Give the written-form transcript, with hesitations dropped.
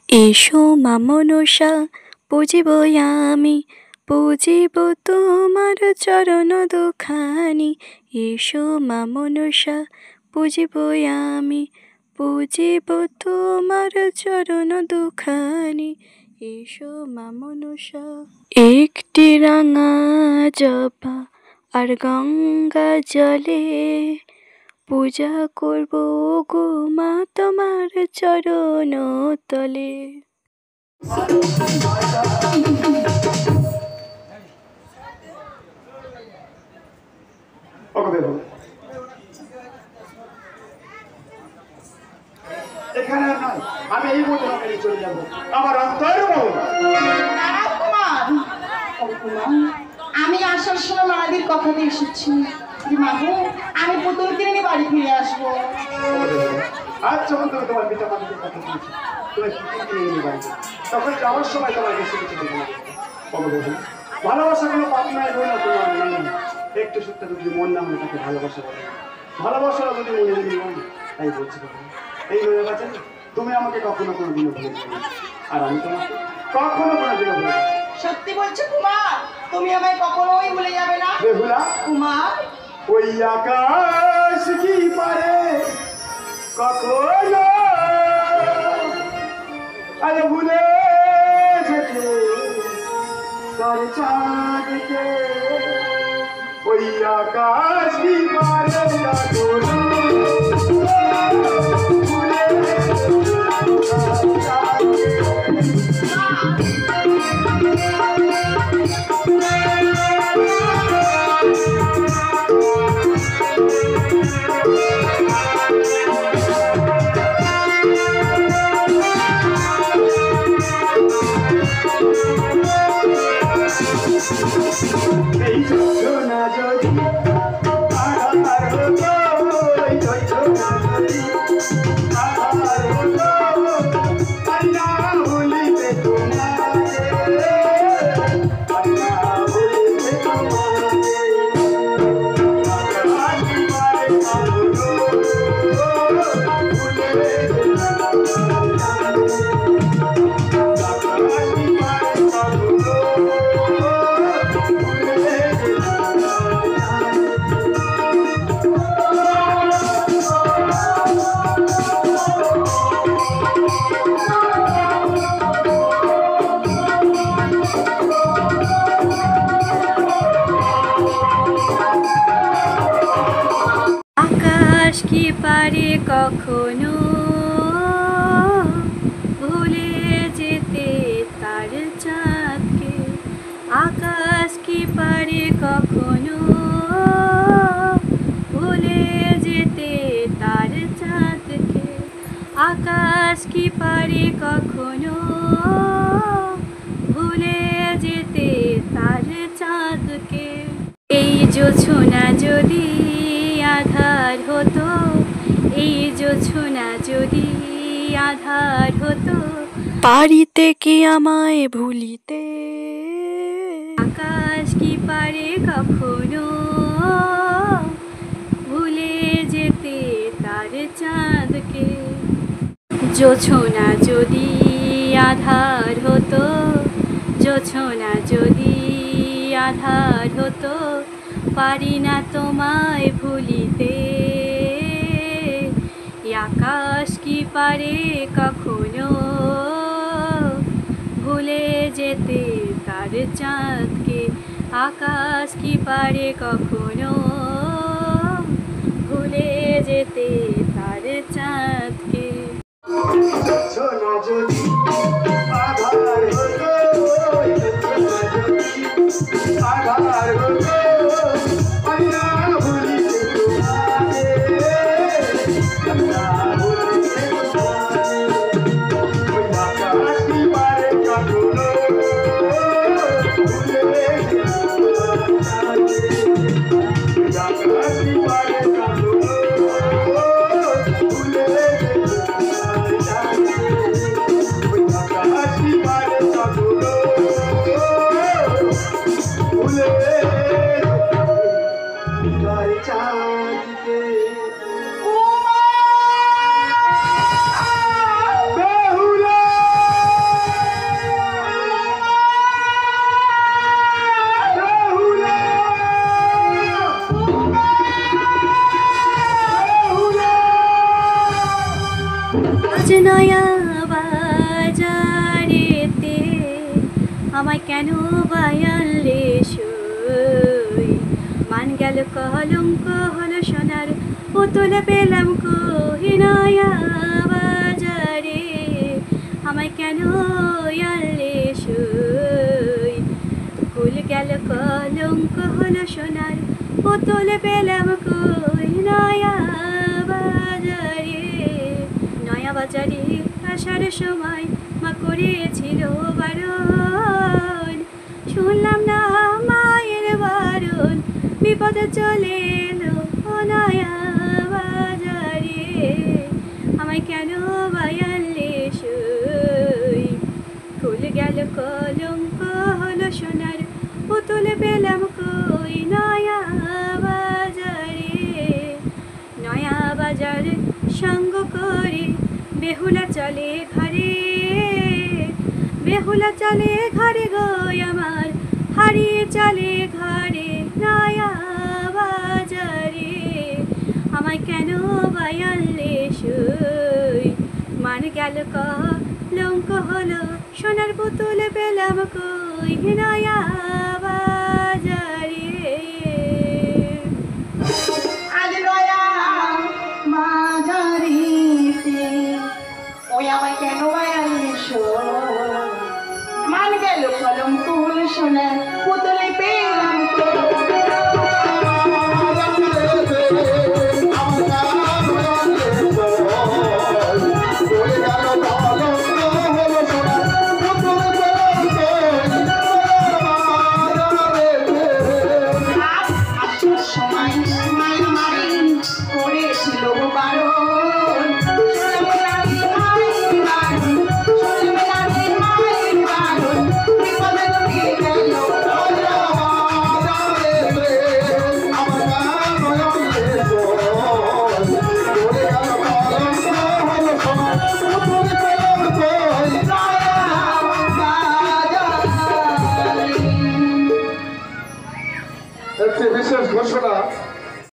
এসো মা মনসা পুজিব আমি, পুজিব তোমার চরণ দুখানি। এসো মা মনসা পুজিব আমি, পুজিব তোমার চরণ দুখানি। এসো মা মনসা। একটি রাঙা জবা আর গঙ্গা জলে পূজা করব গো মা তোমার চরণ তলে। এখানে নয়, আমি এই বছর মেরে চলে যাবো। আমার অন্তর আমি আসার সময় মায়ের কথাতে এসেছি, মাগো আমি পুতুল কিনে নিয়ে বাড়ি ফিরে আসবো। আজ যখন তুমি তোমার পিতা মাতার কথা শুনেছি, তুমি পুতুল কিনে নিয়ে বাড়ি, তখন যাওয়ার সময় তোমার বেশি কিছু দেবো। ভালোবাসা কোনো পাপ নাই বলে তোমার নেই। একটু সত্য যদি মন না হয় তাকে ভালোবাসা বলে, ভালোবাসা যদি মনে যদি মন, তাই বলছি এই হয়ে গেছে। তুমি আমাকে কখনো কোনো দিনও ভুলে যাবে, আর আমি তোমাকে কখনো কোনো দিনও ভুলে যাবো। সত্যি বলছো কুমার, তুমি আমায় কখনোই ভুলে যাবে না? বেহুলা কুমার, ওই আকাশ কি পারে কখনো আরে ভুলে যেতে তার চাঁদকে, ওই আকাশ কি পারে কখনো ভুলে এই যোজনা যদি আধার হতো, এই যোজনা যদি আধার হতো, আল্লাহ ভুলিবে তোমাকে, আল্লাহ ভুলিবে তোমাকে। আকাশ কি পারে কখনো ভুলে যেতে, আকাশ কি পারে কখনো আকাশ কি পারে কখনো ভুলে যেতে তার চাঁদকে, আকাশ কি পারে কখনো ভুলে যেতে তার চাঁদকে, আকাশ কি পারে কখনো ভুলে যেতে তার চাঁদকে। এই জোছনা যদি আধার হতো, এই জোছনা যদি আধার হতো, পারিতে কি আমায় ভুলিতে, আকাশ কি পারে কখনো ভুলে যেতে তার চাঁদকে। জোছনা যদি আধার হতো, জোছনা যদি আধার হতো, পারি না তোমায় ভুলিতে, আকাশ কি পারে কখনো ভুলে যেতে তার চাঁদকে, আকাশ কি পারে কখনো ভুলে যেতে তার চাঁদকে। জোছনা যদি আধার হতো, আধার হতো, আল্লাহ ভুলিবে তোমাকে, আল্লাহ ভুলিবে তোমাকে। ওই আকাশ কি পারে কখনো ভুলে যেতে তোমার চাঁদকে, ওই আকাশ কি পারে কখনো ভুলে যেতে তোমার চাঁদকে। গেল কলঙ্ক হলো সোনার পুতুল পেলাম কই নয়া বাজারে আমায় কেন আনলে সই ভুল গেল কলঙ্ক হলো সোনার পুতুল পেলাম কই নয়া বাজারে নয়া বাজারে আসার সময় মা করেছিল বারণ শুনলাম না মায়ের বারণ বিপদ চলে এলো নয়া বাজারে আমায় কেন বায়ালে সই ভুল গেল কলঙ্ক হলো সোনার পুতুল পেলাম কই নয়া বাজারে নয়া বাজারে সঙ্গ করে বেহুলা চলে ঘরে বেহুলা চলে ঘরে গো আমার হারিয়ে চলে ঘরে নয়া বাজারে আমায় কেন বায়ালে সই মান গেল কলঙ্ক হলো সোনার পুতুল পেলাম কই নয়া বাজারে আজ নয়া বাজারিতে ওই আমায় কেন বায়ালে মান গেল কলঙ্ক হলো সোনার পুতুল